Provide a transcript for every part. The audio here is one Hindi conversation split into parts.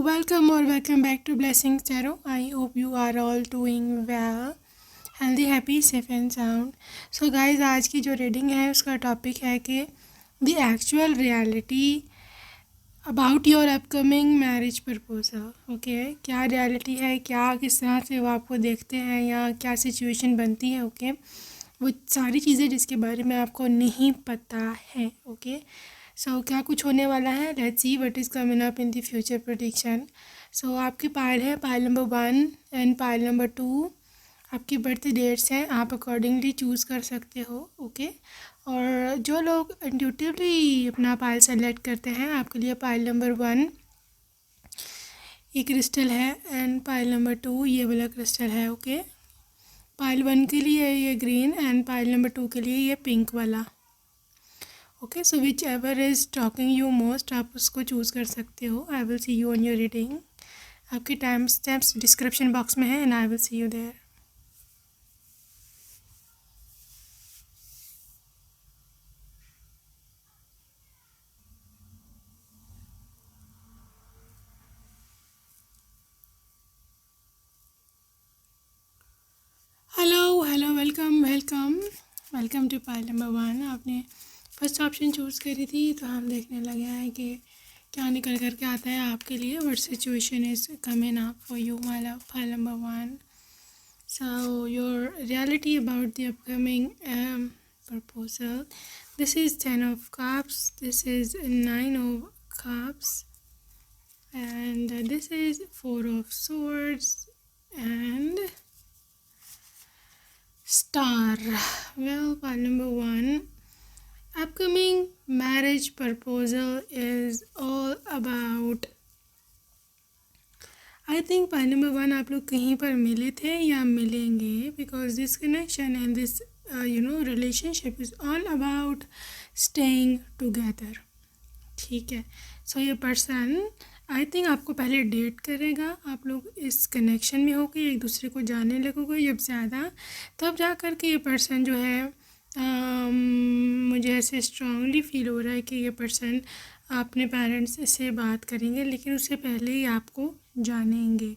welcome back to Blessings Tarot. I hope you are all doing well, healthy, happy, safe and sound. So guys, आज की जो रीडिंग है उसका टॉपिक है कि the actual reality about your upcoming marriage proposal. Okay, क्या रियलिटी है, क्या किस तरह से वो आपको देखते हैं या क्या सिचुएशन बनती है. ओके, वो सारी चीज़ें जिसके बारे में आपको नहीं पता है. ओके, सो क्या कुछ होने वाला है. Let's see what is coming up in the future prediction. So आपकी पाइल है pile number 1 and pile number 2. आपकी बर्थ डेट्स हैं, आप अकॉर्डिंगली चूज़ कर सकते हो. ओके, और जो लोग इंट्यूटिवली अपना पाइल सेलेक्ट करते हैं, आपके लिए पाइल नंबर 1 ये क्रिस्टल है एंड पाइल नंबर 2 ये वाला क्रिस्टल है. ओके, पाइल 1 के लिए ये ग्रीन एंड पाइल नंबर 2 के लिए ये पिंक वाला. Okay, so whichever is talking you most आप उसको चूज़ कर सकते हो. I will see you on your reading. आपकी टाइम स्टैम्प्स डिस्क्रिप्शन बॉक्स में है and I will see you there. Hello, welcome to pile number 1. आपने फर्स्ट ऑप्शन चूज़ करी थी, तो हम देखने लगे हैं कि क्या निकल कर के आता है आपके लिए. What situation is coming up for you my love. Pile number 1. So your reality about the upcoming proposal. This is 10 of cups, this is 9 of cups, and this is 4 of swords and star. Well, pile number 1, upcoming marriage proposal is all about, I think pile number 1 आप लोग कहीं पर मिले थे या मिलेंगे, because this connection and this relationship is all about staying together. ठीक है, सो ये पर्सन आई थिंक आपको पहले डेट करेगा. आप लोग इस कनेक्शन में होकर एक दूसरे को जानने लगोगे जब ज़्यादा, तब जा कर के ये पर्सन जो है मुझे ऐसे स्ट्रांगली फील हो रहा है कि ये पर्सन अपने पेरेंट्स से बात करेंगे, लेकिन उससे पहले ही आपको जानेंगे.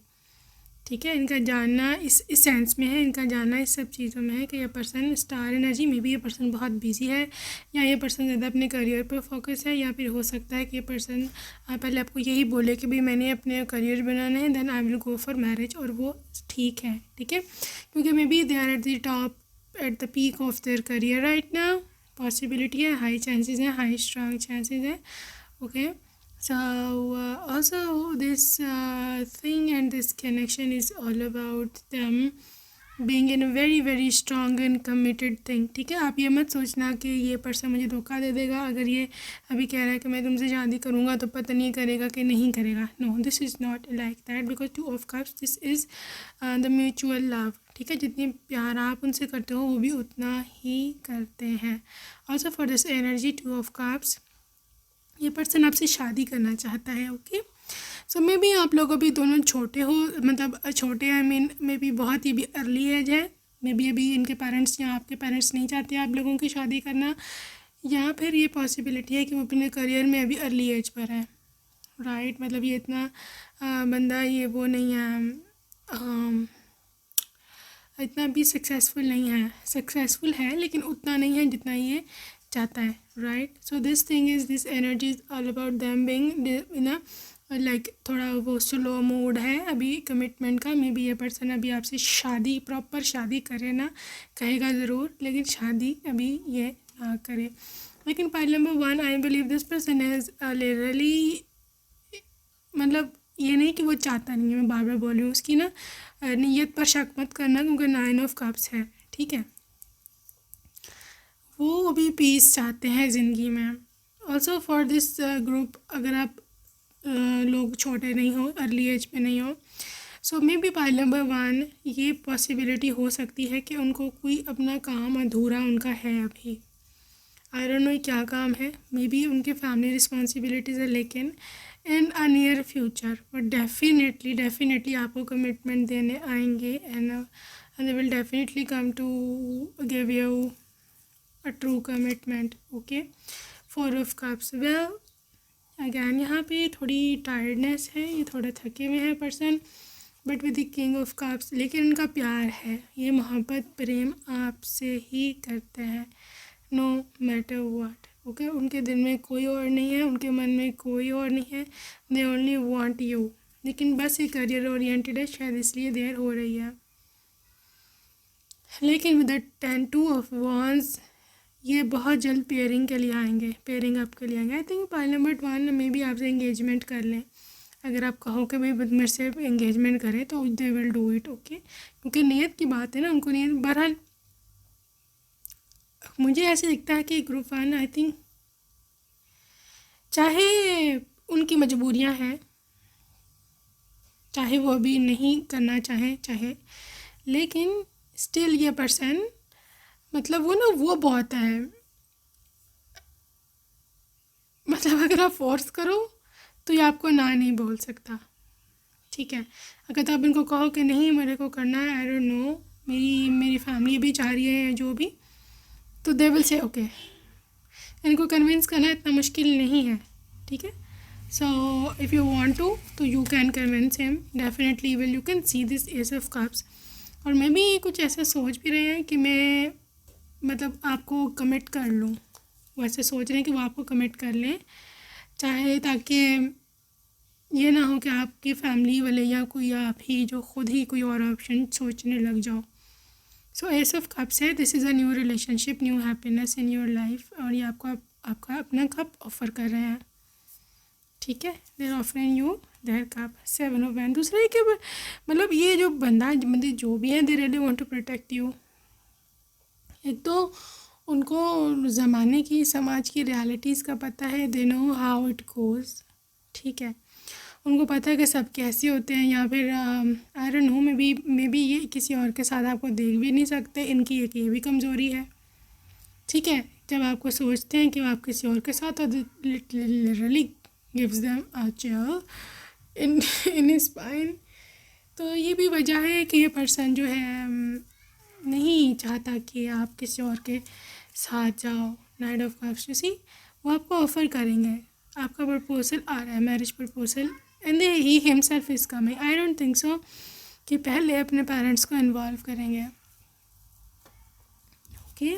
ठीक है, इनका जानना इस सेंस में है, इनका जानना इस सब चीज़ों में है कि ये पर्सन स्टार एनर्जी में भी ये पर्सन बहुत बिजी है, या ये पर्सन ज़्यादा अपने करियर पर फोकस है, या फिर हो सकता है कि ये पर्सन पहले आपको यही बोले कि भाई मैंने अपने करियर बनाना है, then I will go for marriage, और वो ठीक है. ठीक है, क्योंकि maybe they are at the top at the peak of their career right now. Possibility है, हाई चांसेस हैं, हाई स्ट्रांग चांसेस हैं. Okay, so also this thing and this connection is all about them being in a very very strong and committed thing. ठीक है, आप ये मत सोचना कि ये पर्सन मुझे धोखा दे देगा. अगर ये अभी कह रहा है कि मैं तुमसे शादी करूँगा तो पता नहीं करेगा कि नहीं करेगा. No, this is not like that, because 2 of cups this is the mutual love. ठीक है, जितनी प्यार आप उनसे करते हो वो भी उतना ही करते हैं. Also for this energy 2 of cups ये पर्सन आपसे शादी करना चाहता है. ओके, सो मे बी आप लोग अभी दोनों छोटे हो, मतलब छोटे आई मीन मे बी बहुत ही भी अर्ली एज है. मे बी अभी इनके पेरेंट्स या आपके पेरेंट्स नहीं चाहते आप लोगों की शादी करना, या फिर ये पॉसिबिलिटी है कि वो अपने करियर में अभी अर्ली एज पर है. राइट, मतलब ये इतना बंदा ये वो नहीं है, इतना भी सक्सेसफुल नहीं है. सक्सेसफुल है लेकिन उतना नहीं है जितना ये चाहता है. Right, so this thing is this energy is all about them being in like थोड़ा वो स्लो मूड है अभी कमिटमेंट का. मे बी ये पर्सन अभी आपसे शादी प्रॉपर शादी करे ना, कहेगा ज़रूर लेकिन शादी अभी ये ना करे. लेकिन pile number 1 I believe this person has literally, मतलब ये नहीं कि वो चाहता नहीं है, मैं बार बार बोल रही हूँ, उसकी ना नीयत पर शक मत करना क्योंकि 9 of cups है. ठीक है, वो अभी पीस चाहते हैं ज़िंदगी में. ऑल्सो फॉर दिस ग्रुप, अगर आप लोग छोटे नहीं हो, अर्ली एज पे नहीं हो, सो मे बी पाइल नंबर 1 ये पॉसिबिलिटी हो सकती है कि उनको कोई अपना काम अधूरा उनका है अभी. आई डोंट नो क्या काम है, मे बी उनके फैमिली रिस्पॉन्सिबिलिटीज़ है, लेकिन इन अ नियर फ्यूचर वो डेफिनेटली आपको कमिटमेंट देने आएंगे and they will definitely come to give you a true commitment. Okay, 4 of cups. Well, again यहाँ पे थोड़ी टायर्डनेस है, ये थोड़ा थके हुए हैं person, but with the king of cups, लेकिन उनका प्यार है, ये मोहब्बत प्रेम आपसे ही करते हैं, नो मैटर व्हाट। ओके, उनके दिल में कोई और नहीं है, उनके मन में कोई और नहीं है, दे ओनली वांट यू। लेकिन बस ये करियर ओरिएंटेड है, शायद इसलिए देर हो रही है। लेकिन विद द 10 ऑफ वॉन्स, ये बहुत जल्द पेयरिंग के लिए आएंगे, पेयरिंग अप के लिए आएंगे। आई थिंक पाइल नंबर 1 में भी आपसे एंगेजमेंट कर लें, अगर आप कहो कि भाई मेरे से एंगेजमेंट करें तो they will do it. Okay, क्योंकि नीयत की बात है ना, उनको नीयत। बहरहाल मुझे ऐसे दिखता है कि ग्रुप 1 आई थिंक, चाहे उनकी मजबूरियां हैं, चाहे वो अभी नहीं करना चाहे, लेकिन स्टिल ये पर्सन, मतलब वो ना, वो बहुत है, मतलब अगर आप फोर्स करो तो ये आपको ना नहीं बोल सकता। ठीक है, अगर तो आप इनको कहो कि नहीं मेरे को करना है, आई डोंट नो, मेरी फैमिली भी चाह रही है जो भी, तो दे विल से ओके। इनको कन्विंस करना इतना मुश्किल नहीं है। ठीक है, so if you want to तो you can convince him, definitely will. You can see this ace of cups. और मैं भी कुछ ऐसा सोच भी रहे हैं कि मैं मतलब आपको कमिट कर लूँ, वैसे सोच रहे हैं कि वो आपको कमिट कर लें, चाहे ताकि ये ना हो कि आपकी फैमिली वाले या कोई आप ही जो खुद ही कोई और ऑप्शन सोचने लग जाओ। सो एस ऑफ कप्स है, this is a new relationship, new happiness in your life, और ये आपको आपका अपना कप ऑफ़र कर रहे हैं। ठीक है, there offering you their cup. 7 of wands, दूसरा है कि मतलब ये जो बंदा मतलब जो भी है, they really want to protect you. एक तो उनको ज़माने की, समाज की रियलिटीज़ का पता है, दे नो हाउ इट गोज़। ठीक है, उनको पता है कि सब कैसे होते हैं, या फिर आई डोंट नो, मे बी ये किसी और के साथ आपको देख भी नहीं सकते, इनकी एक ये भी कमज़ोरी है। ठीक है, जब आपको सोचते हैं कि आप किसी और के साथ, और literally gives them a chill in spine. तो ये भी वजह है कि ये पर्सन जो है नहीं चाहता कि आप किसी और के साथ जाओ। Night of cups, you see, वो आपको ऑफ़र करेंगे, आपका प्रपोजल आ रहा है, marriage proposal, and he himself is coming. I don't think सो कि पहले अपने पेरेंट्स को इन्वॉल्व करेंगे। Okay,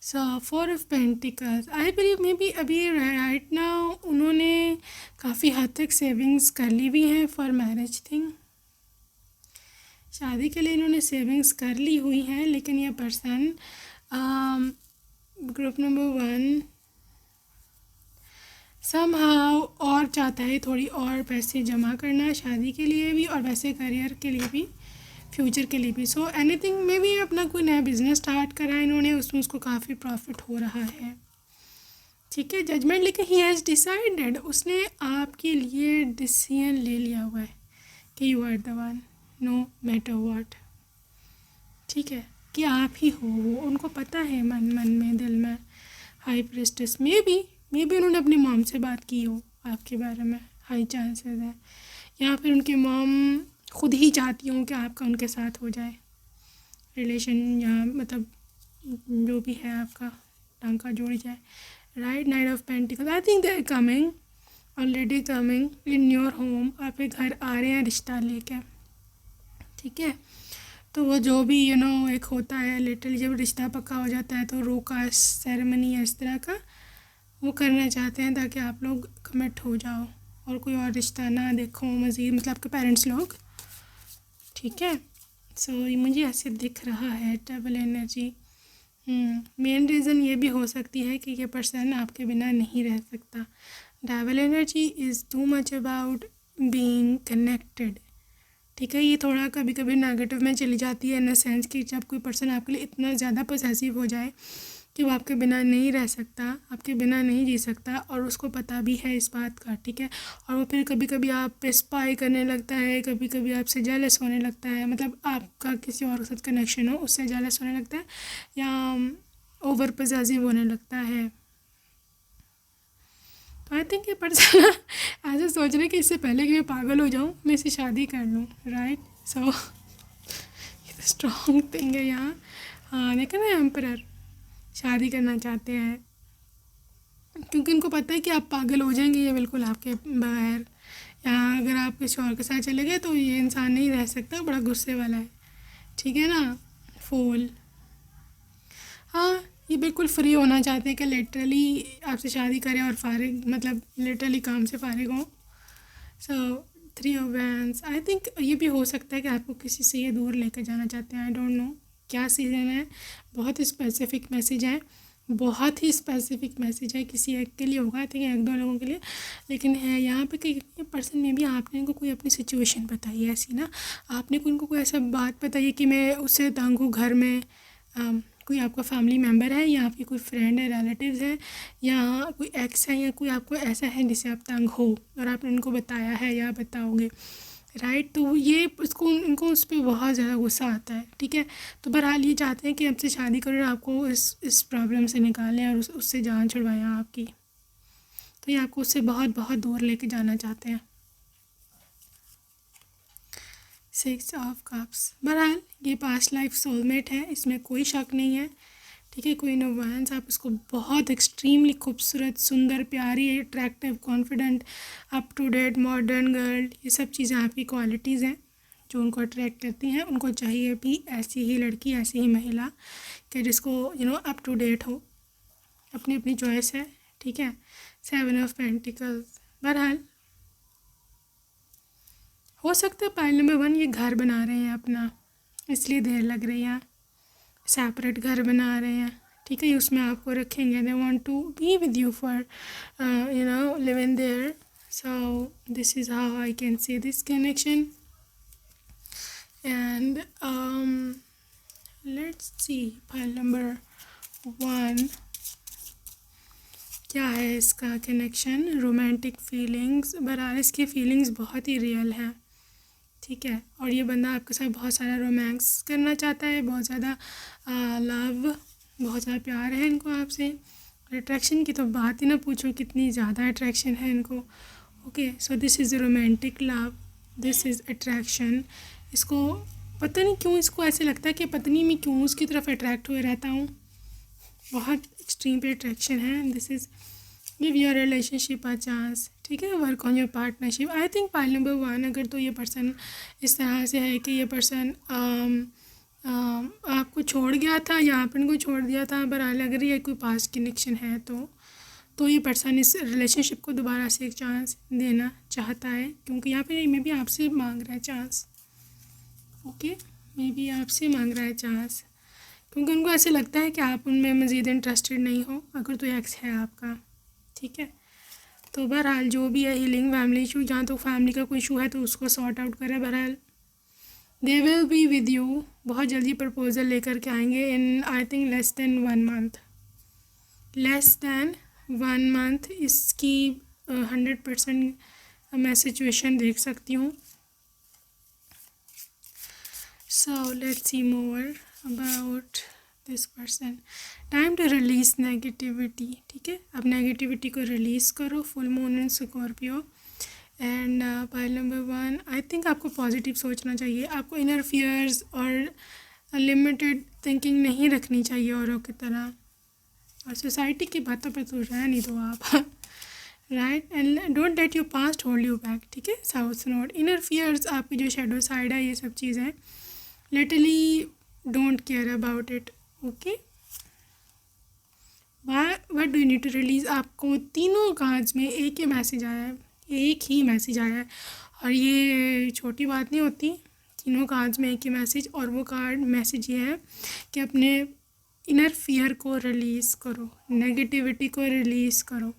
so 4 of pentacles, I believe may be अभी राइट नाउ उन्होंने काफ़ी हद तक सेविंग्स कर ली हुई हैं फॉर मैरिज थिंग। शादी के लिए इन्होंने सेविंग्स कर ली हुई हैं, लेकिन ये पर्सन ग्रुप नंबर 1 समहाउ और चाहता है थोड़ी और पैसे जमा करना शादी के लिए भी, और वैसे करियर के लिए भी, फ्यूचर के लिए भी। सो एनीथिंग, मे बी अपना कोई नया बिजनेस स्टार्ट करा इन्होंने, उसमें उसको काफ़ी प्रॉफिट हो रहा है। ठीक है, जजमेंट, लेकिन ही हैज़ डिसाइडेड, उसने आपके लिए डिसीजन ले लिया हुआ है कि you are the one, no matter what. ठीक है, कि आप ही हो वो, उनको पता है मन में, दिल में। हाई प्रेस्टिस, मे बी उन्होंने अपनी मॉम से बात की हो आपके बारे में, हाई चांसेस है, या फिर उनकी मॉम खुद ही चाहती हूँ कि आपका उनके साथ हो जाए रिलेशन, या मतलब जो भी है आपका टांका जोड़ जाए। Right, knight of pentacles, I think they are coming, already coming in your home, आपके घर आ रहे हैं रिश्ता लेके। ठीक है, तो वो जो भी एक होता है लिटिल, जब रिश्ता पक्का हो जाता है तो रोका सेरेमनी है इस तरह का, वो करना चाहते हैं ताकि आप लोग कमिट हो जाओ और कोई और रिश्ता ना देखो मज़ीद, मतलब आपके पेरेंट्स लोग। ठीक है, सो मुझे ऐसे दिख रहा है डबल एनर्जी। मेन रीज़न ये भी हो सकती है कि ये पर्सन आपके बिना नहीं रह सकता। Double energy is too much about being connected. ठीक है, ये थोड़ा कभी कभी नेगेटिव में चली जाती है, इन द सेंस कि जब कोई पर्सन आपके लिए इतना ज़्यादा पोसेसिव हो जाए कि वो आपके बिना नहीं रह सकता, आपके बिना नहीं जी सकता, और उसको पता भी है इस बात का। ठीक है, और वो फिर कभी कभी आप पे स्पाई करने लगता है, कभी कभी आपसे जेलस होने लगता है, मतलब आपका किसी और के साथ कनेक्शन हो उससे जेलस होने लगता है, या ओवर पोसेसिव होने लगता है। तो आई थिंक ये पर्सन ऐसे सोच रहे कि इससे पहले कि मैं पागल हो जाऊँ मैं इसे शादी कर लूँ। राइट, सो ये स्ट्रॉन्ग थिंग है यहाँ। हाँ, देखा ना, एम्परर शादी करना चाहते हैं। क्योंकि इनको पता है कि आप पागल हो जाएंगे ये बिल्कुल आपके बगैर। यहाँ अगर आप किसी और के साथ चले गए तो ये इंसान नहीं रह सकता, बड़ा गुस्से वाला है, ठीक है ना। फूल, हाँ ये बिल्कुल फ्री होना चाहते हैं कि लिटरली आपसे शादी करें और फारिग, मतलब लिटरली काम से फारिग हों। So three of vents, I think ये भी हो सकता है कि आपको किसी से ये दूर लेकर जाना चाहते हैं। आई डोंट नो क्या सीज़न है, बहुत स्पेसिफिक मैसेज है, बहुत ही स्पेसिफिक मैसेज है, किसी एक के लिए होगा, आई थिंक एक दो लोगों के लिए, लेकिन है यहाँ पे कि पर्सन में भी आपने इनको कोई अपनी सिचुएशन बताई है ऐसी ना, आपने उनको कोई ऐसा बात बताई है कि मैं उससे तंग हूँ घर में। कोई आपका फैमिली मेम्बर है या आपकी कोई फ्रेंड है, रिलेटिव्स है, या कोई एक्स है, या कोई आपको ऐसा है जिससे आप तंग हो और आपने उनको बताया है या बताओगे, राइट। तो ये उसको इनको उस पर बहुत ज़्यादा गुस्सा आता है, ठीक है। तो बहरहाल ये चाहते हैं कि आपसे शादी करें और आपको इस प्रॉब्लम से निकालें और उससे जान छुड़वाएं आपकी। तो ये आपको उससे बहुत बहुत दूर लेके जाना चाहते हैं। 6 ऑफ कप्स, बहरहाल ये पास्ट लाइफ सोलमेट है, इसमें कोई शक नहीं है, ठीक है। क्वीन ऑफ वांड्स, आप इसको बहुत एक्सट्रीमली खूबसूरत, सुंदर, प्यारी, attractive, confident, up to date, modern girl, ये सब चीज़ें आपकी क्वालिटीज़ हैं जो उनको अट्रैक्ट करती हैं। उनको चाहिए भी ऐसी ही लड़की, ऐसी ही महिला कि जिसको अप टू डेट हो, अपनी अपनी चॉइस है, ठीक है। 7 ऑफ पेंटिकल्स, बहरहाल हो सकता है पाइल नंबर 1 ये घर बना रहे हैं अपना, इसलिए देर लग रही है, सेपरेट घर बना रहे हैं, ठीक है। उसमें आपको रखेंगे, they want to be with you for live in there. So this is how I can see this connection and let's see file number 1 क्या है इसका कनेक्शन। रोमांटिक फीलिंग्स, बहरहाल इसकी फीलिंग्स बहुत ही रियल हैं, ठीक है। और ये बंदा आपके साथ बहुत सारा रोमांस करना चाहता है, बहुत ज़्यादा लव, बहुत ज़्यादा प्यार है इनको आपसे। अट्रैक्शन की तो बात ही ना पूछो, कितनी ज़्यादा अट्रैक्शन है इनको। Okay, so this is romantic love, this is attraction. इसको पता नहीं क्यों इसको ऐसे लगता है कि पत्नी में क्यों उसकी तरफ अट्रैक्ट हुए रहता हूँ, बहुत एक्सट्रीम पे अट्रैक्शन है। This is give your relationship a chance, ठीक है। Work on your partnership, I think pile number 1 अगर तो ये पर्सन इस तरह से है कि ये पर्सन आपको छोड़ गया था या आपने को छोड़ दिया था, बहरहाल अगर ये कोई पास्ट कनेक्शन है तो ये पर्सन इस रिलेशनशिप को दोबारा से एक चांस देना चाहता है, क्योंकि यहाँ पे मे भी आपसे मांग रहा है चांस। ओके, मे भी आपसे मांग रहा है चांस, क्योंकि उनको ऐसे लगता है कि आप उनमें मज़ीद इंटरेस्टेड नहीं हो, अगर तो एक्स है आपका, ठीक है। तो बहरहाल जो भी है, हीलिंग फैमिली इशू, जहाँ तो फैमिली का कोई इशू है तो उसको सॉर्ट आउट करें। बहरहाल they will be with you, बहुत जल्दी प्रपोजल लेकर के आएंगे in I think less than 1 month, less than 1 month इसकी 100% मैं सिचुएशन देख सकती हूँ। So let's see more about this person. Time to release negativity, ठीक है। अब नेगेटिविटी को रिलीज़ करो, full moon in Scorpio. And pile number 1, I think आपको पॉजिटिव सोचना चाहिए, आपको इनर फियर्स और लिमिटेड थिंकिंग नहीं रखनी चाहिए औरों की तरह, और सोसाइटी की बातों पर तो रहने दो आप, right. And don't let your past hold you back, ठीक है। साउथ नोड, इनर फियर्स, आपकी जो शेडो साइड है, ये सब चीज़ें literally don't care about it, okay. What do you need to release, आपको तीनों कार्ड्स में एक ही मैसेज आया है, एक ही मैसेज आया है, और ये छोटी बात नहीं होती, तीनों कार्ड्स में एक ही मैसेज, और वो कार्ड मैसेज ये है कि अपने इनर फियर को रिलीज़ करो, नेगेटिविटी को रिलीज़ करो,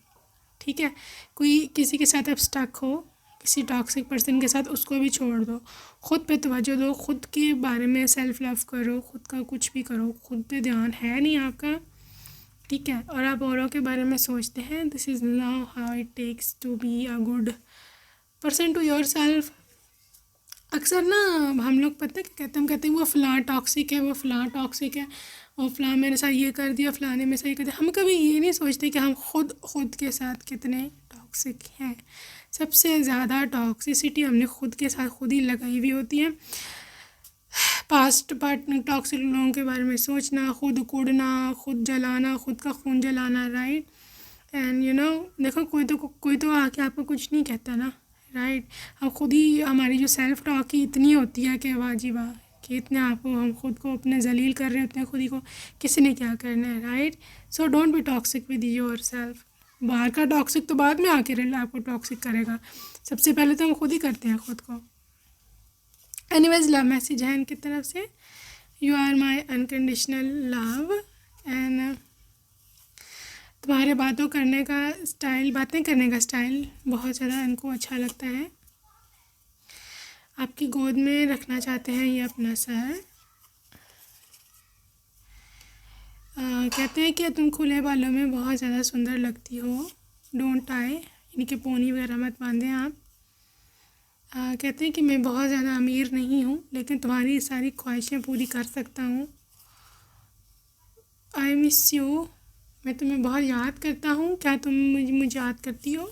ठीक है। कोई किसी के साथ आप स्टक हो, किसी टॉक्सिक पर्सन के साथ, उसको भी छोड़ दो, खुद पे तवज्जो दो, खुद के बारे में सेल्फ लव करो, खुद का कुछ भी करो, खुद पे ध्यान है नहीं आपका, ठीक है। और आप औरों के बारे में सोचते हैं, this is now how it takes to be a good person to yourself. अक्सर ना हम लोग पता है क्या कहते हैं, हम कहते हैं वो फ़लाँ टॉक्सिक है, वो फ़लाँ टॉक्सिक है, और फ़लाँ मेरे साथ ये कर दिया, फ़लाने मेरे साथ ये कर दिया। हम कभी ये नहीं सोचते कि हम खुद के साथ कितने टॉक्सिक हैं। सबसे ज़्यादा टॉक्सिसिटी हमने खुद के साथ खुद ही लगाई हुई होती है। पास्ट पार्टनर टॉक्सिक लोगों के बारे में सोचना, खुद कूड़ना, खुद जलाना, खुद का खून जलाना, राइट। एंड देखो कोई तो आके आपको कुछ नहीं कहता ना, राइट। हम खुद ही, हमारी जो सेल्फ टॉक ही इतनी होती है कि वाह जी वाह, कि इतने आपको हम खुद को अपने जलील कर रहे होते हैं खुद ही को, किसी ने क्या करना है, right. So don't be toxic with your self. बाहर का टॉक्सिक तो बाद में आके आपको टॉक्सिक करेगा, सबसे पहले तो हम खुद ही करते हैं खुद को। एनीवेज, लव मैसेज है इनकी तरफ से, you are my unconditional love. And तुम्हारे बातें करने का स्टाइल बहुत ज़्यादा इनको अच्छा लगता है। आपकी गोद में रखना चाहते हैं ये अपना सर। कहते हैं कि तुम खुले बालों में बहुत ज़्यादा सुंदर लगती हो, डोंट टाई, इनके पोनी वगैरह मत बांधें आप। कहते हैं कि मैं बहुत ज़्यादा अमीर नहीं हूँ, लेकिन तुम्हारी सारी ख्वाहिशें पूरी कर सकता हूँ। आई मिस यू, मैं तुम्हें बहुत याद करता हूँ, क्या तुम मुझे याद करती हो?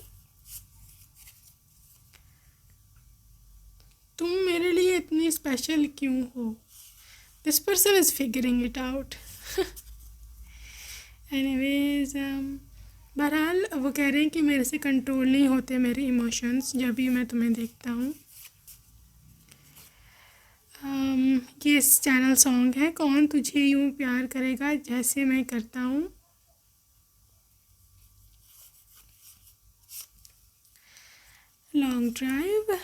तुम मेरे लिए इतनी स्पेशल क्यों हो? This person is figuring it out. Anyways, बहरहाल वो कह रहे हैं कि मेरे से कंट्रोल नहीं होते मेरे इमोशंस जब भी मैं तुम्हें देखता हूँ। ये इस चैनल सॉन्ग है, कौन तुझे यूँ प्यार करेगा जैसे मैं करता हूँ। Long drive.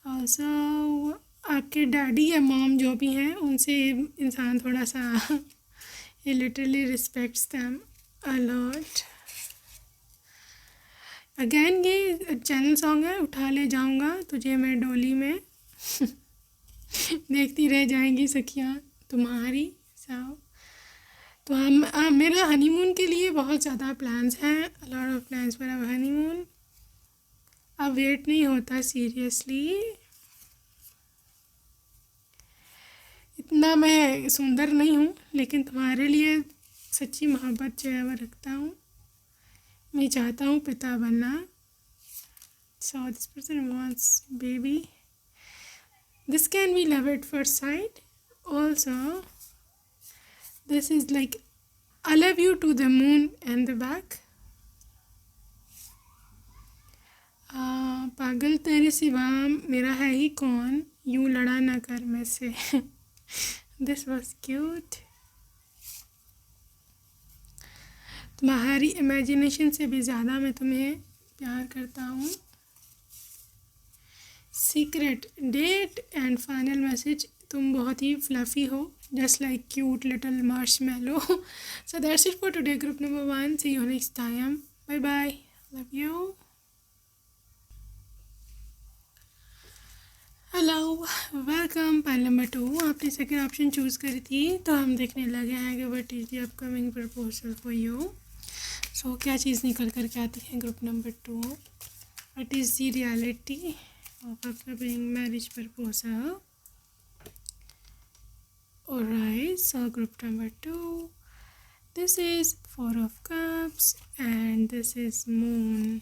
ऑल्सो आपके डैडी या मॉम जो भी हैं उनसे इंसान थोड़ा सा ये literally respects them a lot. Again ये चैनल सॉन्ग है, उठा ले जाऊंगा तुझे मैं डोली में देखती रह जाएंगी सखियाँ तुम्हारी साव। तो हम मेरा हनीमून के लिए बहुत ज़्यादा प्लान्स हैं, lot of plans for our honeymoon. अब वेट नहीं होता सीरियसली, इतना मैं सुंदर नहीं हूँ, लेकिन तुम्हारे लिए सच्ची मोहब्बत जो है वो रखता हूँ। मैं चाहता हूँ पिता बनना। So this person wants baby, this can be love at first sight also. This is like I love you to the moon and the back. पागल तेरे सिवा मेरा है ही कौन, यूँ लड़ा ना कर मैं से। This was cute. तुम्हारी इमेजिनेशन से भी ज़्यादा मैं तुम्हें प्यार करता हूँ। Secret date and final message, तुम बहुत ही फ्लफ़ी हो, just like cute little marshmallow. So that's it for today group number 1, see you next time, bye bye, love you. Hello, welcome. Pile number 2, आपने सेकेंड ऑप्शन चूज़ करी थी, तो हम देखने लगे हैं कि what is the upcoming proposal for you. So क्या चीज़ निकल कर के आती है group number 2, what is the reality of upcoming marriage proposal. Alright, so group number 2, this is 4 of Cups and this is moon.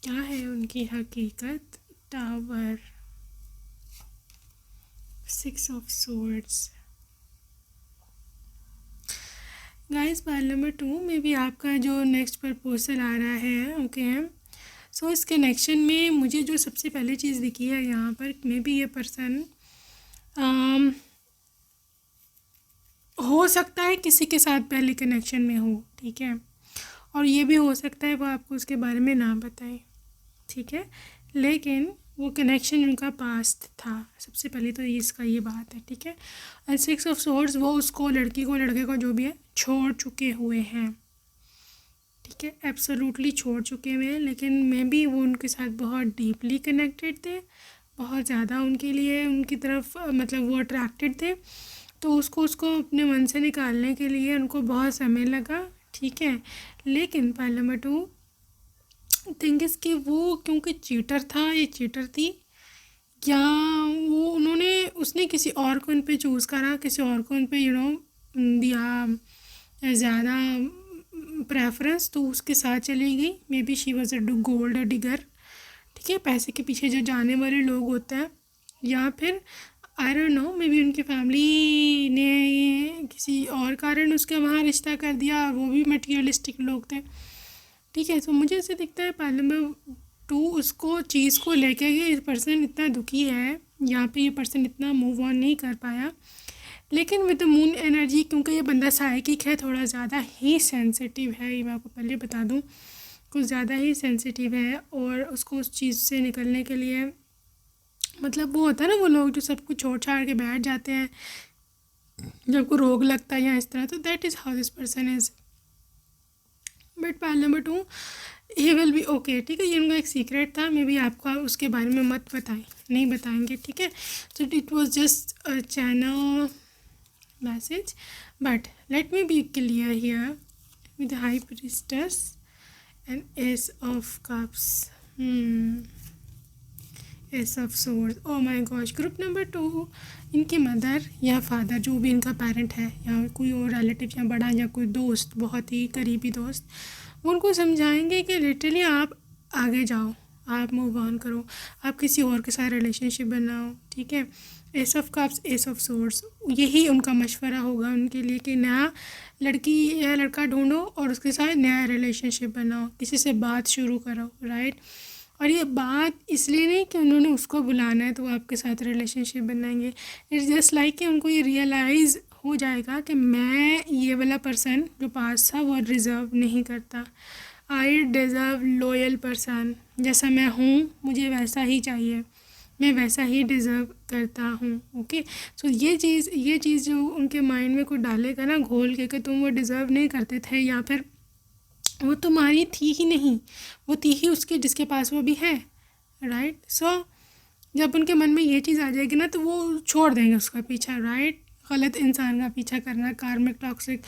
क्या है उनकी हकीकत? Tower, 6 of Swords। Guys, pile number 2 में भी आपका जो नेक्स्ट प्रपोजल आ रहा है, ओके। सो इस कनेक्शन में मुझे जो सबसे पहले चीज़ दिखी है यहाँ पर, मे बी ये पर्सन हो सकता है किसी के साथ पहले कनेक्शन में हो, ठीक है, और ये भी हो सकता है वो आपको उसके बारे में ना बताए, ठीक है, लेकिन वो कनेक्शन उनका पास्ट था। सबसे पहले तो इसका ये बात है, ठीक है। एंड 6 of Swords, वो उसको, लड़की को, लड़के को, जो भी है, छोड़ चुके हुए हैं, ठीक है, एब्सोल्युटली छोड़ चुके हुए हैं, लेकिन मे बी वो उनके साथ बहुत डीपली कनेक्टेड थे, बहुत ज़्यादा उनके लिए, उनकी तरफ मतलब वो अट्रैक्टेड थे, तो उसको अपने मन से निकालने के लिए उनको बहुत समय लगा, ठीक है। लेकिन पाइल नंबर 2 थिंग इज़ कि वो क्योंकि चीटर था या चीटर थी, या उसने किसी और को उन पे चूज़ करा, किसी और को उन पे दिया ज़्यादा प्रेफरेंस, तो उसके साथ चली गई। May be she was a gold digger, ठीक है, पैसे के पीछे जो जाने वाले लोग होते हैं, या फिर आई डोंट नो, मे बी उनकी फैमिली ने किसी और कारण उसका वहाँ रिश्ता कर दिया, वो भी मटेरियलिस्टिक लोग थे। ठीक है, तो मुझे ऐसे दिखता है पहले नंबर 2 उसको चीज़ को लेके कि ये पर्सन इतना दुखी है, यहाँ पे ये पर्सन इतना मूव ऑन नहीं कर पाया। लेकिन विद द मून एनर्जी, क्योंकि ये बंदा साइकिक है, थोड़ा ज़्यादा ही सेंसिटिव है, ये मैं आपको पहले बता दूँ, कुछ ज़्यादा ही सेंसिटिव है। और उसको उस चीज़ से निकलने के लिए, मतलब वो होता है ना वो लोग जो सब कुछ छोड़ छाड़ के बैठ जाते हैं जब को रोग लगता है या इस तरह, तो that is how this person is. But pile number 2, he will be okay. ठीक है, ये उनका एक सीक्रेट था, मे बी आपको उसके बारे में मत बताएं, नहीं बताएंगे। ठीक है, so it was just a channel message, but let me be clear here with the high priestess and ace of cups, ace of swords, oh my gosh। Group number 2, इनकी मदर या फादर, जो भी इनका पेरेंट है या कोई और रिलेटिव या बड़ा या कोई दोस्त, बहुत ही करीबी दोस्त, उनको समझाएंगे कि लिटरली आप आगे जाओ, आप मूव ऑन करो, आप किसी और के साथ रिलेशनशिप बनाओ। ठीक है, S of cups, S of swords, यही उनका मशवरा होगा उनके लिए कि नया लड़की या लड़का ढूंढो और उसके साथ नया रिलेशनशिप बनाओ, किसी से बात शुरू करो, राइट। और ये बात इसलिए नहीं कि उन्होंने उसको बुलाना है तो वो आपके साथ रिलेशनशिप बनाएंगे, इट्स जस्ट लाइक कि उनको ये रियलाइज़ हो जाएगा कि मैं ये वाला पर्सन जो पास था वो डिज़र्व नहीं करता, आई डिज़र्व लॉयल पर्सन, जैसा मैं हूँ मुझे वैसा ही चाहिए, मैं वैसा ही डिज़र्व करता हूँ। ओके, सो ये चीज़ जो उनके माइंड में कोई डालेगा ना घोल के कि तुम वो डिज़र्व नहीं करते थे, या फिर वो तुम्हारी थी ही नहीं, वो थी ही उसके जिसके पास वो भी है, राइट। सो जब उनके मन में ये चीज़ आ जाएगी ना तो वो छोड़ देंगे उसका पीछा, राइट। गलत इंसान का पीछा करना, कार्मिक टॉक्सिक,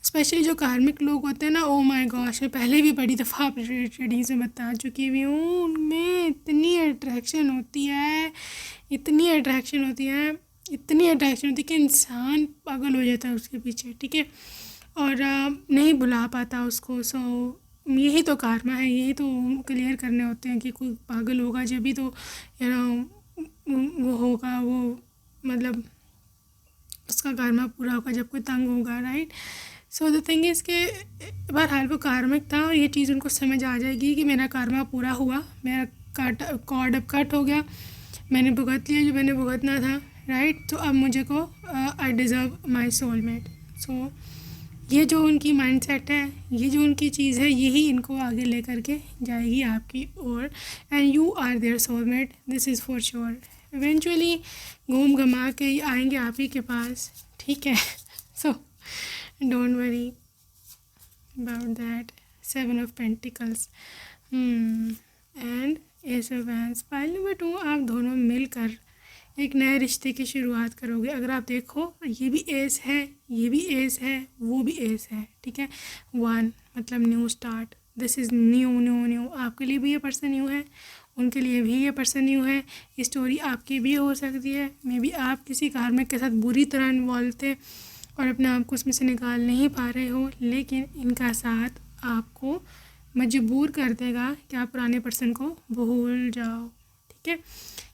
स्पेशली जो कार्मिक लोग होते हैं ना, ओ माय गॉश, मैं पहले भी बड़ी दफ़ा आप रीडिंग से बता चुकी हुई हूँ, उनमें इतनी अट्रैक्शन होती है, इतनी अट्रैक्शन होती है, इतनी अट्रैक्शन होती है कि इंसान पागल हो जाता है उसके पीछे। ठीक है, और नहीं बुला पाता उसको। सो यही तो कार्मा है, यही तो क्लियर करने होते हैं कि कोई पागल होगा जब भी तो यू नो वो होगा, वो मतलब उसका कार्मा पूरा होगा जब कोई तंग होगा, right. So the thing is के बहरहाल वो कार्मिक था और ये चीज़ उनको समझ आ जाएगी कि मेरा कार्मा पूरा हुआ, मेरा कॉर्ड अब कट हो गया, मैंने भुगत लिया जो मैंने भुगतना था, राइट। तो अब मुझे को आई डिज़र्व माई सोलमेट। सो ये जो उनकी माइंडसेट है, ये जो उनकी चीज़ है, यही इनको आगे लेकर के जाएगी आपकी ओर, and you are there soulmate, this is for sure. Eventually घूम घमा के आएंगे आप ही के पास। ठीक है, so don't worry about that. 7 of pentacles and S of wands. Pile number 2, आप दोनों मिलकर एक नए रिश्ते की शुरुआत करोगे। अगर आप देखो ये भी एस है, ये भी एस है, वो भी एस है। ठीक है, 1 मतलब new start, this is new new new. आपके लिए भी ये पर्सन न्यू है, उनके लिए भी ये पर्सन न्यू है। ये स्टोरी आपकी भी हो सकती है, मे बी आप किसी कार्मिक के साथ बुरी तरह इन्वॉल्व थे और अपने आप को उसमें से निकाल नहीं पा रहे हो, लेकिन इनका साथ आपको मजबूर कर देगा कि आप पुराने पर्सन को भूल जाओ। ठीक है,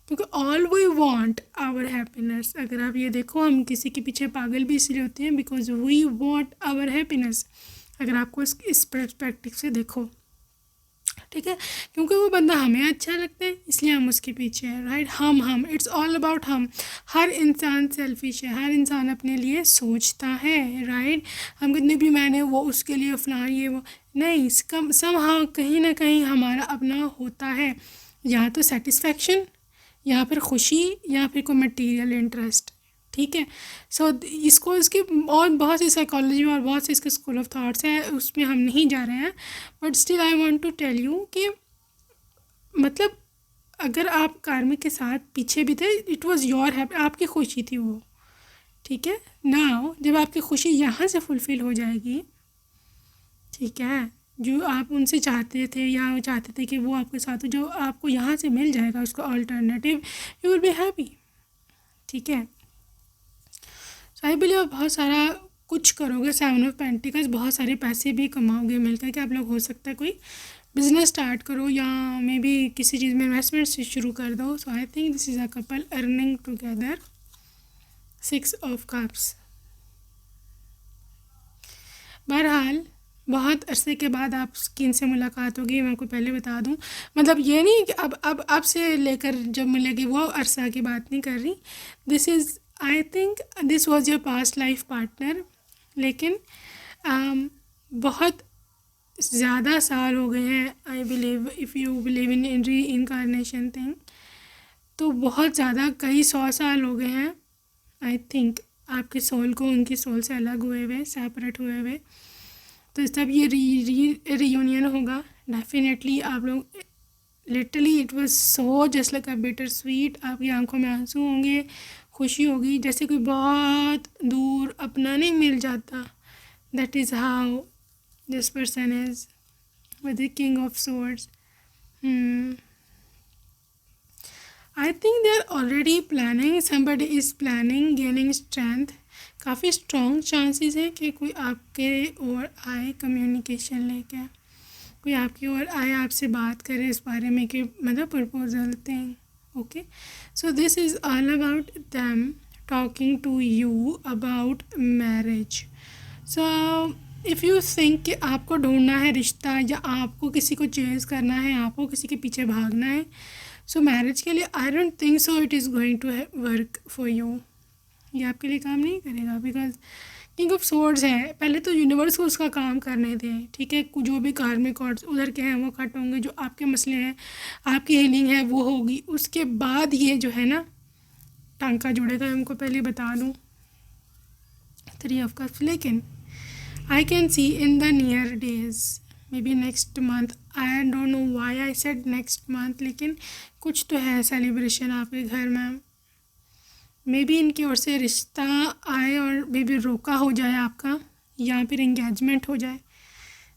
क्योंकि all we want our happiness. अगर आप ये देखो, हम किसी के पीछे पागल भी इसलिए होते हैं because we want our happiness. अगर आपको इस पर्सपेक्टिव से देखो, ठीक है, क्योंकि वो बंदा हमें अच्छा लगता है इसलिए हम उसके पीछे हैं, राइट। हम इट्स ऑल अबाउट हम। हर इंसान सेल्फिश है, हर इंसान अपने लिए सोचता है, राइट। हम कितने भी मैन है, वो उसके लिए फलां ये वो नहीं, हाँ कहीं ना कहीं हमारा अपना होता है, या तो सेटिस्फैक्शन, या फिर खुशी, या फिर कोई मटेरियल इंटरेस्ट। ठीक है, सो इसको इसकी और बहुत सी साइकोलॉजी और बहुत से इसके स्कूल ऑफ थॉट्स है, उसमें हम नहीं जा रहे हैं। But still I want to tell you कि मतलब अगर आप कार्मिक के साथ पीछे भी थे, इट वाज योर हैप्पी, आपकी खुशी थी वो। ठीक है, नाउ जब आपकी खुशी यहाँ से फुलफ़िल हो जाएगी, ठीक है, जो आप उनसे चाहते थे या चाहते थे कि वो आपके साथ हो, जो आपको यहाँ से मिल जाएगा उसका alternative, you will be happy. ठीक है, सो आई बिलीव बहुत सारा कुछ करोगे। 7 ऑफ पेंटिकल्स, बहुत सारे पैसे भी कमाओगे मिलकर के। आप लोग हो सकता है कोई बिजनेस स्टार्ट करो या मे बी किसी चीज़ में इन्वेस्टमेंट से शुरू कर दो। So I think this is a couple earning together. Six of cups. बहरहाल बहुत अरसे के बाद आपकी इनसे मुलाकात होगी, मैं आपको पहले बता दूं। मतलब ये नहीं कि अब से लेकर जब मिलेगी, वो अरसा की बात नहीं कर रही। This is, I think this was your past life partner. लेकिन बहुत ज़्यादा साल हो गए हैं, I believe, if you believe in री इनकारनेशन थिंग, तो बहुत ज़्यादा कई 100 साल हो गए हैं आई थिंक आपके सोल को उनकी सोल से अलग हुए हुए, सेपरेट हुए हुए। तो तब ये रीयूनियन होगा डेफिनेटली। आप लोग literally it was so just like a bitter sweet. आपकी आंखों में आंसू होंगे, खुशी होगी, जैसे कोई बहुत दूर अपना नहीं मिल जाता। That is how this person is with the king of swords। I think they are already planning, somebody is planning gaining strength. काफ़ी स्ट्रॉन्ग चांसेस हैं कि कोई आपके ओर आए कम्युनिकेशन लेके, कोई आपकी ओर आए, आपसे बात करे इस बारे में कि मतलब proposal thing. Okay, so this is all about them talking to you about marriage. So if you think कि आपको ढूंढना है रिश्ता, या आपको किसी को चेज़ करना है, आपको किसी के पीछे भागना है, सो मैरिज के लिए I don't think so it is going to work for you. ये आपके लिए काम नहीं करेगा, बिकॉज किंग ऑफ सोर्ड्स है। पहले तो यूनिवर्स को उसका काम करने दें, ठीक है। जो भी कार्मिक कॉर्ड्स उधर के हैं वो कट होंगे, जो आपके मसले हैं, आपकी हीलिंग है वो होगी, उसके बाद ये जो है ना टांका जुड़ेगा। उनको पहले बता दूँ 3 ऑफ कप्स। लेकिन आई can C in the near days, may be next month, I don't know why I said next month, लेकिन कुछ तो है सेलिब्रेशन आपके घर में। मे बी इनकी ओर से रिश्ता आए और मे बी रोका हो जाए आपका, या फिर एंगेजमेंट हो जाए।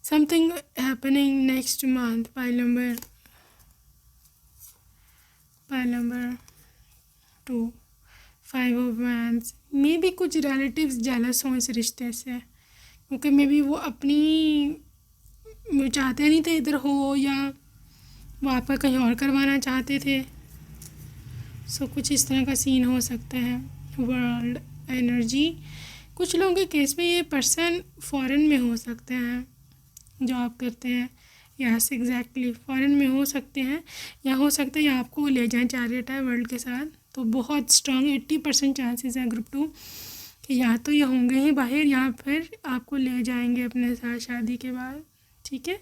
Something happening next month. Pile number 2, 5 of wands. May be कुछ रिलेटिव्स जेलस हों इस रिश्ते से, क्योंकि मे बी वो अपनी वो चाहते नहीं थे इधर हो, या वो आपका कहीं और करवाना चाहते थे। सो कुछ इस तरह का सीन हो सकता है। वर्ल्ड एनर्जी, कुछ लोगों के केस में ये पर्सन फॉरेन में हो सकते हैं, जॉब करते हैं। यस एग्जैक्टली, फॉरेन में हो सकते हैं, या हो सकता है या आपको ले जाएं चैरियट है वर्ल्ड के साथ। तो बहुत स्ट्रॉन्ग 80% चांसेस हैं ग्रुप 2 कि या तो ये होंगे ही बाहर, या फिर आपको ले जाएंगे अपने साथ शादी के बाद, ठीक है।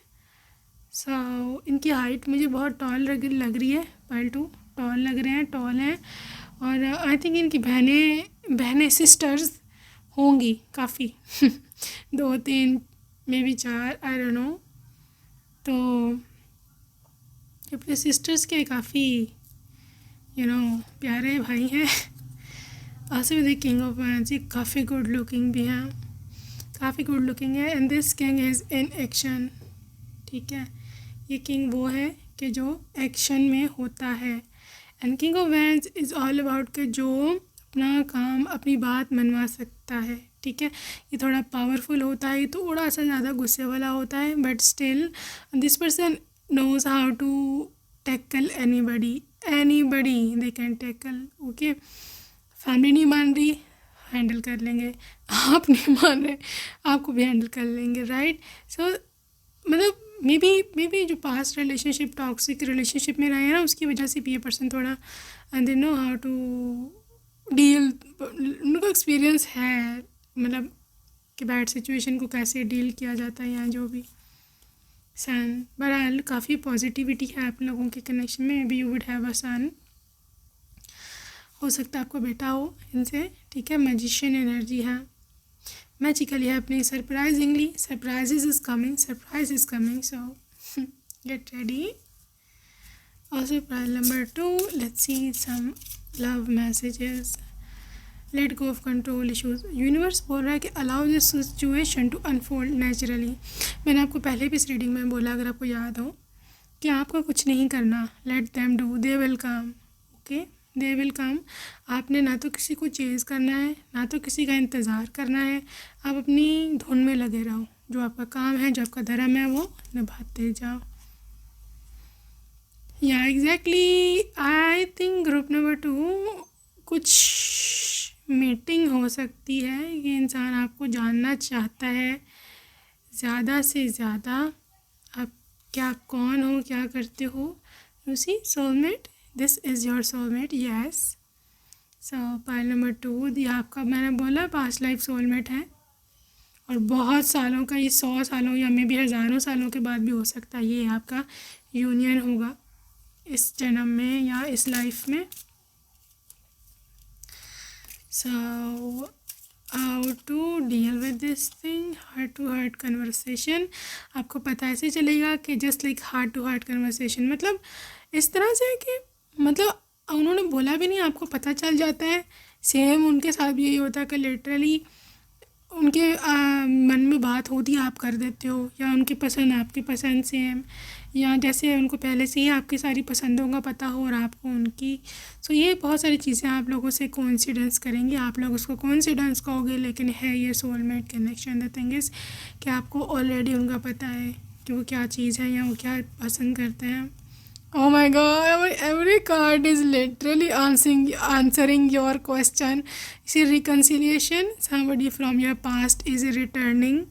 सो इनकी हाइट मुझे बहुत टॉल लग रही है। पाइल 2 टॉल लग रहे हैं, टॉल हैं। और आई थिंक इनकी बहनें सिस्टर्स होंगी काफ़ी 2, 3, may be 4, I don't no. तो अपने सिस्टर्स के काफ़ी प्यारे भाई हैं। Also with the king of wands, ये काफ़ी गुड लुकिंग भी हैं, काफ़ी गुड लुकिंग है। And this king is in action, ठीक है। ये किंग वो है कि जो एक्शन में होता है। And king of wands is all about कि जो अपना काम, अपनी बात मनवा सकता है, ठीक है। ये थोड़ा पावरफुल होता है, ये थोड़ा सा ज़्यादा गुस्से वाला होता है, but still this person knows how to tackle anybody they can tackle। Okay, family नहीं मान रही, हैंडल कर लेंगे। आप नहीं मान रहे, आपको भी हैंडल कर लेंगे, राइट। सो मतलब मे बी जो पास्ट रिलेशनशिप, टॉक्सिक रिलेशनशिप में रहे हैं ना, उसकी वजह से भी ये पर्सन थोड़ा they know how to deal. उनको एक्सपीरियंस है, मतलब कि बैड सिचुएशन को कैसे डील किया जाता है, या जो भी। सन, बहरहाल काफ़ी पॉजिटिविटी है आप लोगों के कनेक्शन में। Maybe you would have a son, हो सकता है आपको बेटा हो इनसे, ठीक है। मैजिशियन एनर्जी है, मैजिकली है अपनी। Surprisingly surprise is coming, so get ready. Also pile number 2, let's see some love messages. Let go of control issues. Universe बोल रहा है कि allow this situation to unfold naturally. मैंने आपको पहले भी इस रीडिंग में बोला, अगर आपको याद हो, कि आपको कुछ नहीं करना। Let them do, they will come. Okay, they will come. आपने ना तो किसी को चेज़ करना है, ना तो किसी का इंतज़ार करना है। आप अपनी धुन में लगे रहो, जो आपका काम है, जो आपका धर्म है, वो निभाते जाओ। या exactly, I think group number 2 कुछ मीटिंग हो सकती है। ये इंसान आपको जानना चाहता है ज़्यादा से ज़्यादा, आप क्या कौन हो, क्या करते हो। You see soulmate, this is your soulmate, yes. So point number 2, ये आपका मैंने बोला पास्ट लाइफ सोलमेट है, और बहुत सालों का, ये 100 सालों या मे भी हज़ारों सालों के बाद भी हो सकता है ये आपका यूनियन होगा इस जन्म में या इस लाइफ में। So how to deal with this thing, heart to heart conversation. आपको पता ऐसे चलेगा कि just like heart to heart conversation, मतलब इस तरह से कि मतलब उन्होंने बोला भी नहीं, आपको पता चल जाता है। सेम उनके साथ भी यही होता है कि लिटरली उनके मन में बात होती है, आप कर देते हो, या उनकी पसंद आपकी पसंद सेम, या जैसे उनको पहले से ही आपकी सारी पसंदों का पता हो और आपको उनकी। सो ये बहुत सारी चीज़ें आप लोगों से कोइंसिडेंस करेंगी, आप लोग उसको कोइंसिडेंस कहोगे, लेकिन है ये soulmate connection. The thing is कि आपको ऑलरेडी उनका पता है कि वो क्या चीज़ है या वो क्या पसंद करते हैं। Oh my God, every card is literally answering your question. See, reconciliation, somebody from your past is returning.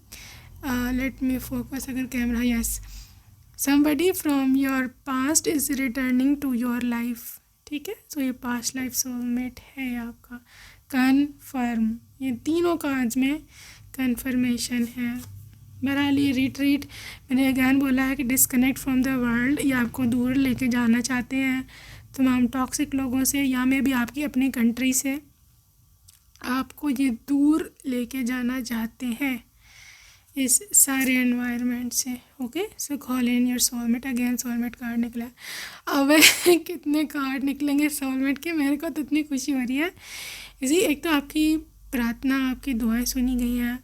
Let me focus अगर camera, yes. Somebody from your past is returning to your life. ठीक है, तो ये पास्ट लाइफ सोलमेट है आपका। कन्फर्म, ये तीनों कार्ड्स में कन्फर्मेशन है। बहरहाल ये रिट्रीट, मैंने अगैन बोला है कि डिस्कनेक्ट फ्रॉम द वर्ल्ड, ये आपको दूर लेके जाना चाहते हैं तमाम टॉक्सिक लोगों से, या में भी आपकी अपनी कंट्री से आपको ये दूर लेके जाना चाहते हैं इस सारे एनवायरनमेंट से। Okay, so call in your soulmate. Again soulmate card निकला। अब कितने कार्ड निकलेंगे सोलमेट के, मेरे को तो इतनी खुशी हो रही है। इसी एक तो आपकी प्रार्थना, आपकी दुआएं सुनी गई हैं,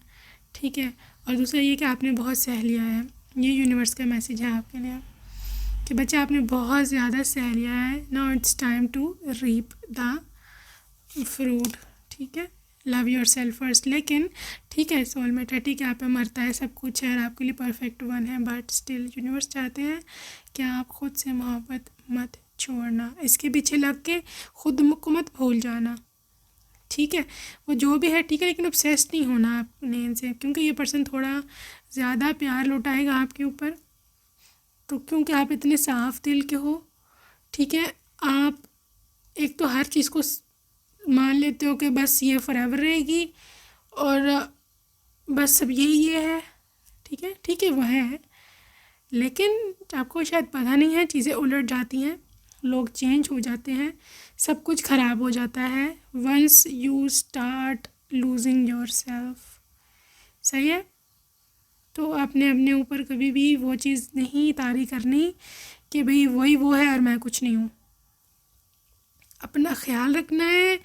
ठीक है, और दूसरा ये कि आपने बहुत सह लिया है। ये यूनिवर्स का मैसेज है आपके लिए कि बच्चे आपने बहुत ज़्यादा सह लिया है। Now it's time to reap the fruit, ठीक है। Love yourself first. लेकिन ठीक है, सोलमेट है, ठीक है, आप पे मरता है, सब कुछ है और आपके लिए परफेक्ट वन है, बट स्टिल यूनिवर्स चाहते हैं कि आप खुद से मोहब्बत मत छोड़ना, इसके पीछे लग के खुद को मत भूल जाना, ठीक है। वो जो भी है ठीक है, लेकिन ऑब्सेस नहीं होना आपने इनसे, क्योंकि ये पर्सन थोड़ा ज़्यादा प्यार लौटाएगा आपके ऊपर, तो क्योंकि आप इतने साफ दिल के हो, ठीक है। आप एक तो हर चीज़ को मान लेते हो कि बस ये फॉरएवर रहेगी और बस सब यही ये है, ठीक है, वह है, लेकिन आपको शायद पता नहीं है, चीज़ें उलट जाती हैं, लोग चेंज हो जाते हैं, सब कुछ ख़राब हो जाता है once you start losing yourself. सही है, तो आपने अपने ऊपर कभी भी वो चीज़ नहीं तारी करनी कि भाई वही वो है और मैं कुछ नहीं हूँ। अपना ख्याल रखना है,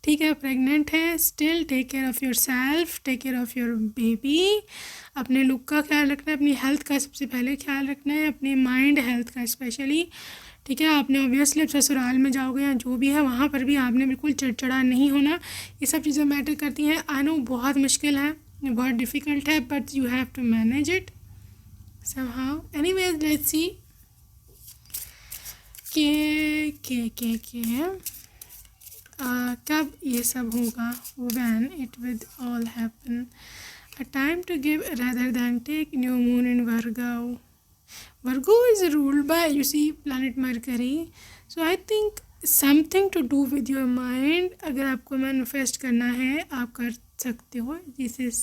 ठीक है। प्रेग्नेंट है, still take care of yourself, take care of yourself. Baby look का ख्याल रखना है, अपनी हेल्थ का सबसे पहले ख्याल रखना है, अपने माइंड हेल्थ का स्पेशली, ठीक है। आपने ऑब्वियसली अब ससुराल में जाओगे या जो भी है वहाँ पर भी आपने बिल्कुल चिड़चिड़ा नहीं होना, ये सब चीज़ें मैटर करती हैं। आई नो बहुत मुश्किल है, बहुत डिफ़िकल्ट है, but you have to manage it somehow. Anyways let's see कब ये सब होगा। When it with all happen, a time to give rather than take, new moon in Virgo. Virgo is ruled by, you see, planet Mercury. So I think something to do with your mind. अगर आपको manifest करना है आप कर सकते हो. This is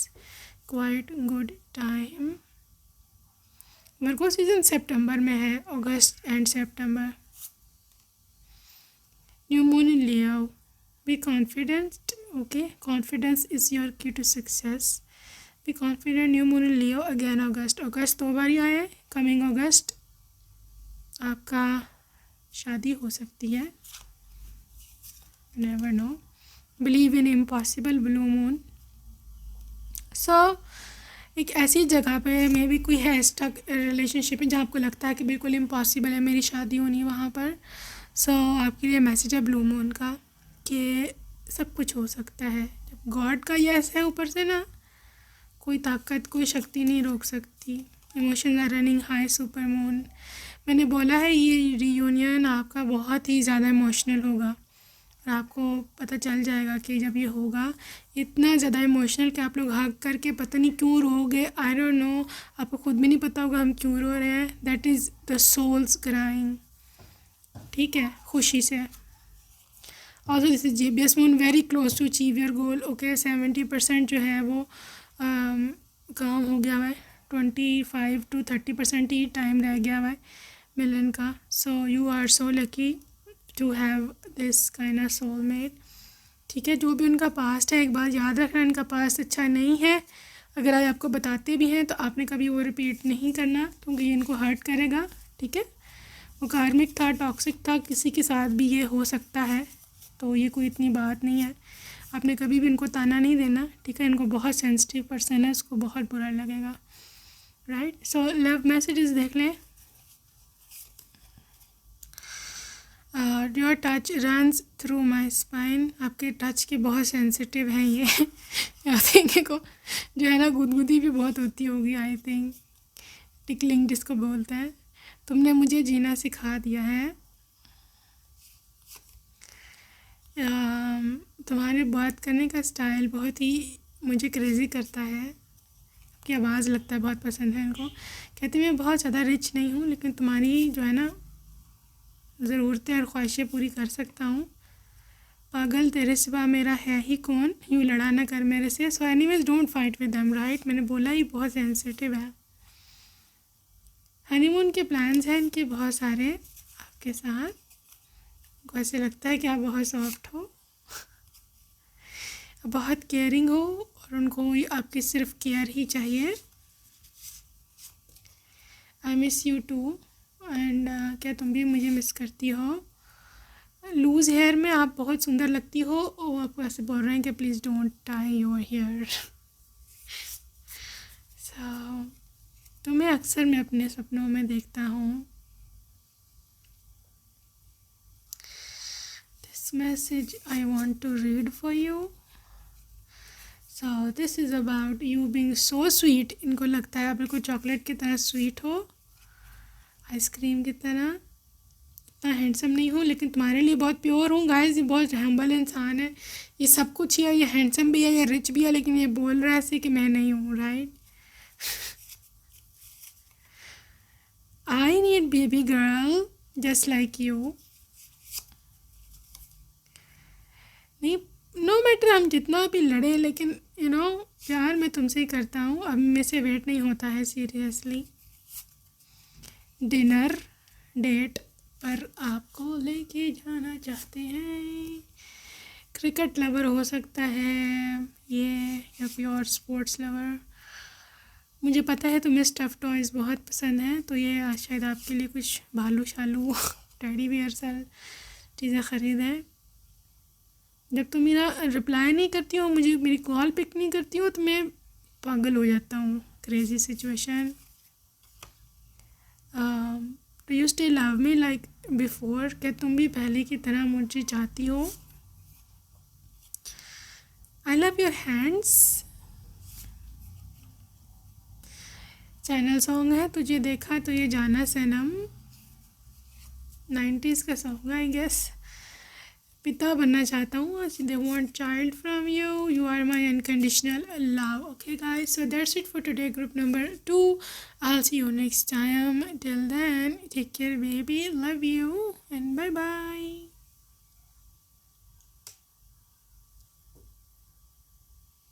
quite good time. Virgo season सितंबर में है, अगस्त एंड सितंबर. New moon in Leo. Be confident. Okay, confidence is your key to success. Be confident. New moon in Leo again अगस्त. अगस्त 2 बार ही आया है. कमिंग अगस्त आपका शादी हो सकती है. Never know. Believe in impossible. Blue moon. So एक ऐसी जगह पे मे भी कोई है स्टक रिलेशनशिप में जहाँ आपको लगता है कि बिल्कुल इम्पॉसिबल है मेरी शादी होनी वहाँ पर. सो आपके लिए मैसेज है ब्लू मून का कि सब कुछ हो सकता है. जब गॉड का यस है ऊपर से ना, कोई ताकत कोई शक्ति नहीं रोक सकती. Emotions are running high. Super moon. मैंने बोला है ये रियूनियन आपका बहुत ही ज़्यादा इमोशनल होगा. और आपको पता चल जाएगा कि जब ये होगा इतना ज़्यादा इमोशनल कि आप लोग हग करके पता नहीं क्यों रोगे, आई डोंट नो, आपको खुद भी नहीं पता होगा हम क्यों रो रहे हैं। That is the soul's crying, ठीक है, खुशी से। Also this is gibbous moon very close to achieve your goal. Okay, 70% जो है वो काम हो गया हुआ है, 25 to 30% ही टाइम रह गया हुआ है मिलन का। So you are so lucky to have this kind of soulmate, ठीक है। जो भी उनका पास्ट है एक बार याद रखना, इनका पास्ट अच्छा नहीं है। अगर आज आपको बताते भी हैं तो आपने कभी वो रिपीट नहीं करना, क्योंकि ये इनको हर्ट करेगा, ठीक है। वो कार्मिक था, टॉक्सिक था, किसी के साथ भी ये हो सकता है, तो ये कोई इतनी बात नहीं है। आपने कभी भी इनको ताना नहीं देना, ठीक है। इनको बहुत सेंसिटिव पर्सन है, उसको बहुत बुरा लगेगा, राइट। सो लव मैसेजेस देख लें। Your touch runs through my spine. आपके टच के बहुत सेंसिटिव हैं ये आई थिंक को जो है ना गुदगुदी भी बहुत होती होगी, आई थिंक टिकलिंग जिसको बोलते हैं। तुमने मुझे जीना सिखा दिया है। तुम्हारे बात करने का स्टाइल बहुत ही मुझे क्रेज़ी करता है। आपकी आवाज़ लगता है बहुत पसंद है इनको। कहते मैं बहुत ज़्यादा रिच नहीं हूँ, लेकिन तुम्हारी जो है ना ज़रूरतें और ख्वाहिशें पूरी कर सकता हूँ। पागल तेरे सिवा मेरा है ही कौन, यूँ लड़ा ना कर मेरे से। So anyways don't fight with them, right. मैंने बोला ही बहुत सेंसिटिव है। हनीमून के प्लान्स हैं इनके बहुत सारे आपके साथ। को ऐसे लगता है कि आप बहुत सॉफ्ट हो, बहुत केयरिंग हो, और उनको आपकी सिर्फ केयर ही चाहिए। I miss you too, and क्या तुम भी मुझे मिस करती हो। लूज़ हेयर में आप बहुत सुंदर लगती हो, और आपको ऐसे बोल रहे हैं कि please don't tie your hair. So तुम्हें अक्सर मैं अपने सपनों में देखता हूँ। This message I want to read for you. So this is about you being so sweet. इनको लगता है आप बिल्कुल चॉकलेट की तरह स्वीट हो, आइसक्रीम की तरह। इतना हैंडसम नहीं हूँ, लेकिन तुम्हारे लिए बहुत प्योर हूँ। गाइस, ये बहुत हम्बल इंसान है, ये सब कुछ ही है, ये हैंडसम भी है, ये रिच भी है, लेकिन ये बोल रहा है ऐसे कि मैं नहीं हूँ, right. I need baby girl just like you. नहीं, नो मैटर हम जितना भी लड़े, लेकिन यू नो प्यार मैं तुमसे ही करता हूँ। अब में से वेट नहीं होता है सीरियसली। डिनर डेट पर आपको लेके जाना चाहते हैं। क्रिकेट लवर हो सकता है ये, या प्योर स्पोर्ट्स लवर। मुझे पता है तुम्हें स्टफ़ टॉयज़ बहुत पसंद है, तो ये आज शायद आपके लिए कुछ भालू शालू टेडी बियर साल चीज़ें ख़रीद है। जब तुम मेरा रिप्लाई नहीं करती हो, मुझे मेरी कॉल पिक नहीं करती हो, तो मैं पागल हो जाता हूँ। Crazy situation. Do you still love me like before. क्या तुम भी पहले की तरह मुझे चाहती हो। I love your hands. Channel song है तुझे देखा तो ये जाना सनम, 90s का सॉन्ग है आई गेस। पिता बनना चाहता हूँ। They want child from you, you are my unconditional love. Okay guys, so that's it for today, group number 2। I'll see you next time. Till then, take care baby, love you and bye bye.